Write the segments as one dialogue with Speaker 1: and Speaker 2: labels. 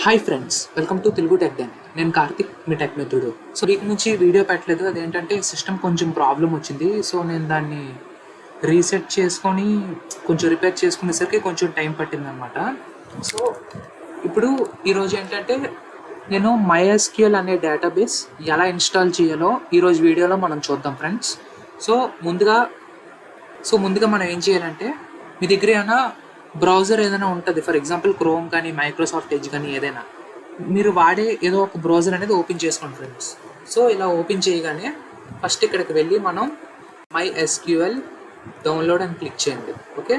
Speaker 1: Hi friends, welcome to Telugu tech den. నేను కార్తిక్, మీ tech మిత్రుడు. సో వీక్ నుంచి వీడియో పెట్టలేదు. అదేంటంటే సిస్టమ్ కొంచెం ప్రాబ్లం వచ్చింది. సో నేను దాన్ని రీసెట్ చేసుకొని కొంచెం రిపేర్ చేసుకునేసరికి కొంచెం టైం పట్టింది అనమాట. సో ఇప్పుడు ఈరోజు ఏంటంటే నేను MySQL అనే డేటాబేస్ ఎలా ఇన్స్టాల్ చేయాలో ఈరోజు వీడియోలో మనం చూద్దాం ఫ్రెండ్స్. సో ముందుగా మనం ఏం చేయాలంటే, మీ దగ్గర ఏమైనా బ్రౌజర్ ఏదైనా ఉంటుంది, ఫర్ ఎగ్జాంపుల్ క్రోమ్ కానీ మైక్రోసాఫ్ట్ ఎడ్జ్ కానీ ఏదైనా మీరు వాడే ఏదో ఒక బ్రౌజర్ అనేది ఓపెన్ చేసుకోండి ఫ్రెండ్స్. సో ఇలా ఓపెన్ చేయగానే ఫస్ట్ ఇక్కడికి వెళ్ళి మనం MySQL డౌన్లోడ్ అని క్లిక్ చేయండి. ఓకే,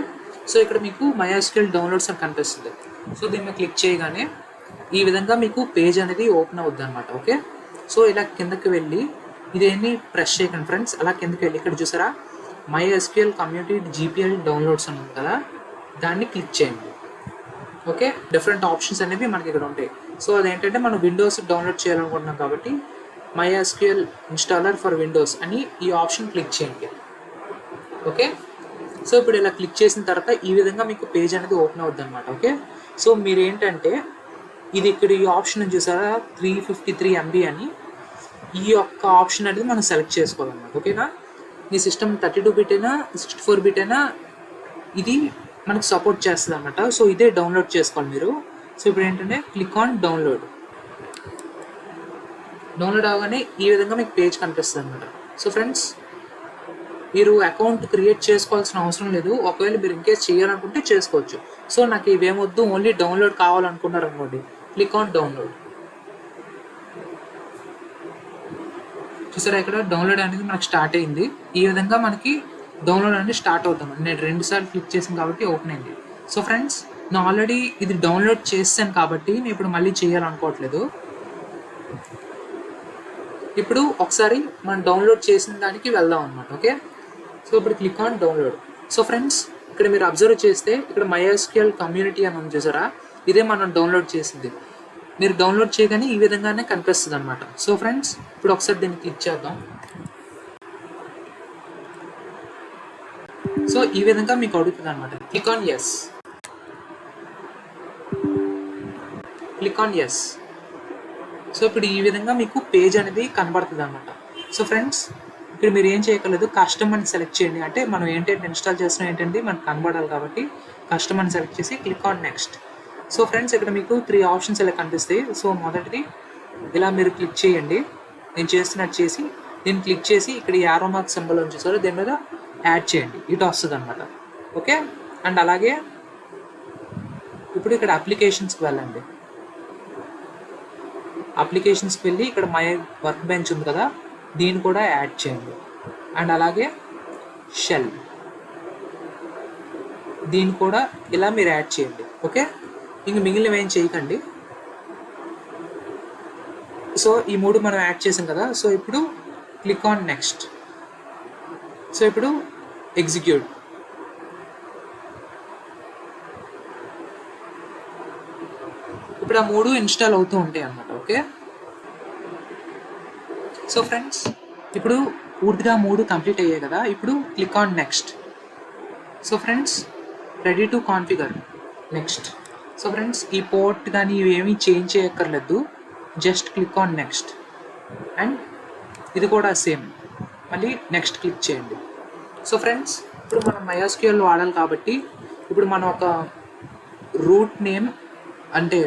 Speaker 1: సో ఇక్కడ మీకు MySQL డౌన్లోడ్స్ అని కనిపిస్తుంది. సో దీన్ని క్లిక్ చేయగానే ఈ విధంగా మీకు పేజ్ అనేది ఓపెన్ అవుద్ది అనమాట. ఓకే, సో ఇలా కిందకి వెళ్ళి ఇదేంటి ప్రెస్ చేయకండి ఫ్రెండ్స్. అలా కిందకి వెళ్ళి ఇక్కడ చూసారా MySQL కమ్యూనిటీ GPL డౌన్లోడ్స్ అని ఉంది కదా, దాన్ని క్లిక్ చేయండి. ఓకే, డిఫరెంట్ ఆప్షన్స్ అనేవి మనకి ఇక్కడ ఉంటాయి. సో అదేంటంటే మనం విండోస్ డౌన్లోడ్ చేయాలనుకుంటున్నాం కాబట్టి MySQL ఇన్స్టాలర్ ఫర్ విండోస్ అని ఈ ఆప్షన్ క్లిక్ చేయండి. ఓకే, సో ఇప్పుడు ఇలా క్లిక్ చేసిన తర్వాత ఈ విధంగా మీకు పేజ్ అనేది ఓపెన్ అవుద్ది అనమాట. ఓకే, సో మీరు ఏంటంటే ఇది ఇక్కడ ఈ ఆప్షన్ చూసారా 353 MB అని, ఈ యొక్క ఆప్షన్ అనేది మనం సెలెక్ట్ చేసుకోవాలన్నమాట. ఓకేనా, మీ సిస్టమ్ 32 బిట్ అయినా 64 బిట్ అయినా ఇది మనకి సపోర్ట్ చేస్తుంది అనమాట. సో ఇదే డౌన్లోడ్ చేసుకోవాలి మీరు. సో ఇప్పుడు ఏంటంటే క్లిక్ ఆన్ డౌన్లోడ్ అవగానే ఈ విధంగా మీకు పేజ్ కనిపిస్తుంది అనమాట. సో ఫ్రెండ్స్, మీరు అకౌంట్ క్రియేట్ చేసుకోవాల్సిన అవసరం లేదు. ఒకవేళ మీరు ఇంకేస్ చేయాలనుకుంటే చేసుకోవచ్చు. సో నాకు ఇవేమొద్దు, ఓన్లీ డౌన్లోడ్ కావాలనుకున్నారు అనుకోండి, క్లిక్ ఆన్ డౌన్లోడ్. చూసారా ఇక్కడ డౌన్లోడ్ అనేది మనకి స్టార్ట్ అయింది. ఈ విధంగా మనకి డౌన్లోడ్ అనేది స్టార్ట్ అవుతాం. నేను 2 సార్లు క్లిక్ చేసాను కాబట్టి ఓపెన్ అయింది. సో ఫ్రెండ్స్, నేను ఆల్రెడీ ఇది డౌన్లోడ్ చేశాను కాబట్టి నేను ఇప్పుడు మళ్ళీ చేయాలనుకోవట్లేదు. ఇప్పుడు ఒకసారి మనం డౌన్లోడ్ చేసిన దానికి వెళ్దాం అనమాట. ఓకే, సో ఇప్పుడు click on download. So friends, ఇక్కడ మీరు అబ్జర్వ్ చేస్తే ఇక్కడ MySQL కమ్యూనిటీ అని ఉంది చూసారా, ఇదే మనం డౌన్లోడ్ చేసింది. మీరు డౌన్లోడ్ చేయగానే ఈ విధంగానే కనిపిస్తుంది అనమాట. సో ఫ్రెండ్స్, ఇప్పుడు ఒకసారి దీన్ని క్లిక్ చేద్దాం. సో ఈ విధంగా మీకు అడుగుతుంది అనమాట. Click on yes. సో ఇప్పుడు ఈ విధంగా మీకు పేజ్ అనేది కనబడుతుంది అనమాట. సో ఫ్రెండ్స్, ఇక్కడ మీరు ఏం చేయగలదు, కస్టమ్ అని సెలెక్ట్ చేయండి. అంటే మనం ఏంటంటే ఇన్స్టాల్ చేస్తున్నాం ఏంటంటే మనకు కనబడాలి కాబట్టి కస్టమ్ అని సెలెక్ట్ చేసి click on next. So friends, ఇక్కడ మీకు 3 ఆప్షన్స్ ఇలా కనిపిస్తాయి. సో మొదటిది ఇలా మీరు క్లిక్ చేయండి. నేను చేస్తున్నట్టు చేసి దీన్ని క్లిక్ చేసి ఇక్కడ యారో మార్క్ సింబల్ అని చూసారో దీని మీద యాడ్ చేయండి. ఇటు వస్తుంది అనమాట. ఓకే, అండ్ అలాగే ఇప్పుడు ఇక్కడ అప్లికేషన్స్కి వెళ్ళండి. అప్లికేషన్స్కి వెళ్ళి ఇక్కడ మై వర్క్ బెంచ్ ఉంది కదా, దీన్ని కూడా యాడ్ చేయండి. అండ్ అలాగే షెల్, దీన్ని కూడా ఇలా మీరు యాడ్ చేయండి. ఓకే, ఇంక మిగిలినవి ఏం చేయకండి. సో ఈ 3 మనం యాడ్ చేసాం కదా. సో ఇప్పుడు క్లిక్ ఆన్ నెక్స్ట్. సో ఇప్పుడు ఎగ్జిక్యూట్. ఇప్పుడు ఆ 3 ఇన్స్టాల్ అవుతూ ఉంటాయి అన్నమాట. ఓకే, సో ఫ్రెండ్స్, ఇప్పుడు పూర్తిగా 3 కంప్లీట్ అయ్యాయి కదా. ఇప్పుడు click on next. So friends, ready to configure next. So friends, ఈ పోర్ట్ కానీ ఇవేమీ చేంజ్ చేయక్కర్లేదు, just click on next. And ఇది కూడా సేమ్, మళ్ళీ నెక్స్ట్ క్లిక్ చేయండి. సో ఫ్రెండ్స్, ఇప్పుడు మనం MySQL వాడాలి కాబట్టి ఇప్పుడు మనం ఒక రూట్ నేమ్ అంటే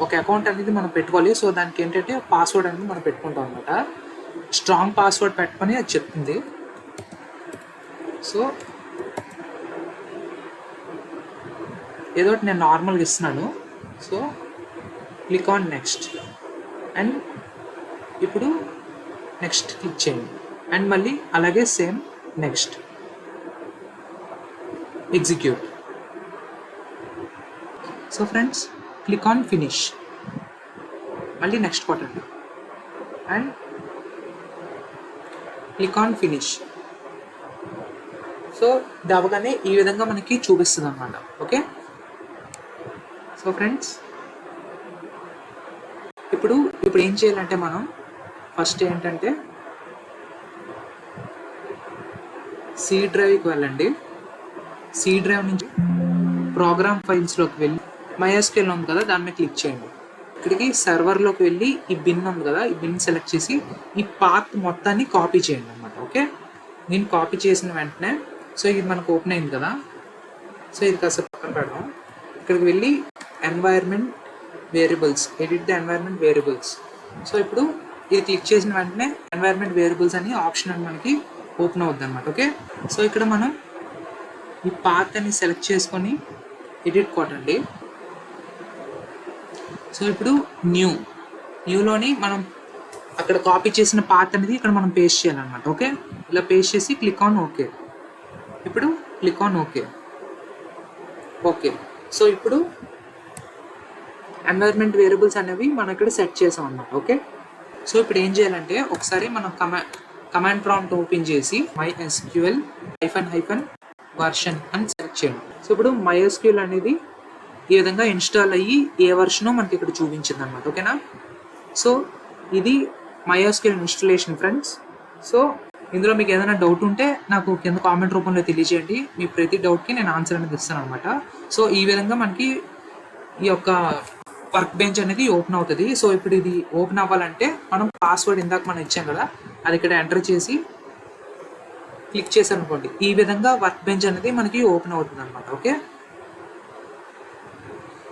Speaker 1: ఒక అకౌంట్ అనేది మనం పెట్టుకోవాలి. సో దానికి ఏంటంటే పాస్వర్డ్ అనేది మనం పెట్టుకుంటాం అనమాట. స్ట్రాంగ్ పాస్వర్డ్ పెట్టుకొని అది చెప్తుంది. సో ఏదో నేను నార్మల్గా ఇస్తున్నాను. So click on next and ఇప్పుడు నెక్స్ట్ క్లిక్ చేయండి. అండ్ మళ్ళీ అలాగే same next, execute. So friends, click on finish, మళ్ళీ నెక్స్ట్ కొట్టండి and click on finish. So ఇది అవగానే ఈ విధంగా మనకి చూపిస్తుంది అన్నమాట. ఓకే, సో ఫ్రెండ్స్, ఇప్పుడు ఏం చేయాలంటే మనం ఫస్ట్ ఏంటంటే సి డ్రైవ్కి వెళ్ళండి. సి డ్రైవ్ నుంచి ప్రోగ్రామ్ ఫైల్స్లోకి వెళ్ళి MySQL ఉంది కదా, దాని మీద క్లిక్ చేయండి. ఇక్కడికి సర్వర్లోకి వెళ్ళి ఈ బిన్ ఉంది కదా, ఈ బిన్ సెలెక్ట్ చేసి ఈ పాత్ మొత్తాన్ని కాపీ చేయండి అనమాట. ఓకే, నేను కాపీ చేసిన వెంటనే సో ఇది మనకు ఓపెన్ అయింది కదా. సో ఇది కాస్త పక్కన పెడదాం. ఇక్కడికి వెళ్ళి environment variables, edit the environment variables. So ఇప్పుడు ఇది క్లిక్ చేసిన వెంటనే ఎన్వైర్న్మెంట్ వేరియబుల్స్ అని ఆప్షన్ అని మనకి ఓపెన్ అవుద్ది అనమాట. ఓకే, సో ఇక్కడ మనం ఈ పాత్ అని సెలెక్ట్ చేసుకొని ఎడిట్ కొట్టండి. సో ఇప్పుడు న్యూలోని మనం అక్కడ కాపీ చేసిన పాత్ అనేది ఇక్కడ మనం పేస్ట్ చేయాలన్నమాట. ఓకే, ఇలా పేస్ట్ చేసి క్లిక్ ఆన్ ఓకే. ఇప్పుడు click on okay. Okay, so ఇప్పుడు ఎన్వైర్న్మెంట్ వేరియబుల్స్ అనేవి మనం ఇక్కడ సెట్ చేసాం అన్నమాట. ఓకే, సో ఇప్పుడు ఏం చేయాలంటే ఒకసారి మనం కమాండ్ ప్రాంప్ట్ ఓపెన్ చేసి MySQL -version అని సెలెక్ట్ చేయండి. సో ఇప్పుడు MySQL అనేది ఈ విధంగా ఇన్స్టాల్ అయ్యి ఏ వర్షనో మనకి ఇక్కడ చూపించింది అనమాట. ఓకేనా, సో ఇది MySQL ఇన్స్టాలేషన్ ఫ్రెండ్స్. సో ఇందులో మీకు ఏదైనా డౌట్ ఉంటే నాకు కింద కామెంట్ రూపంలో తెలియజేయండి. మీ ప్రతి డౌట్కి నేను ఆన్సర్ అనేది ఇస్తాను అనమాట. సో ఈ విధంగా మనకి ఈ యొక్క వర్క్ బెంచ్ అనేది ఓపెన్ అవుతుంది. సో ఇప్పుడు ఇది ఓపెన్ అవ్వాలంటే మనం పాస్వర్డ్ ఇందాక మనం ఇచ్చాం కదా, అది ఇక్కడ ఎంటర్ చేసి క్లిక్ చేశాను అనుకోండి, ఈ విధంగా వర్క్ బెంచ్ అనేది మనకి ఓపెన్ అవుతుంది అనమాట. ఓకే,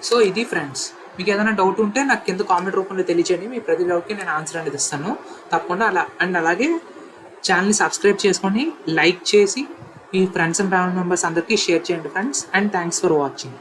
Speaker 1: సో ఇది ఫ్రెండ్స్, మీకు ఏదైనా డౌట్ ఉంటే నాకు కింద కామెంట్ రూపంలో తెలియచేయండి. మీ ప్రతి డౌట్కి నేను ఆన్సర్ అనేది ఇస్తాను తప్పకుండా. అలాగే ఛానల్ని సబ్స్క్రైబ్ చేసుకొని లైక్ చేసి మీ ఫ్రెండ్స్ అండ్ ఫ్యామిలీ మెంబర్స్ అందరికీ షేర్ చేయండి friends. And thanks for watching.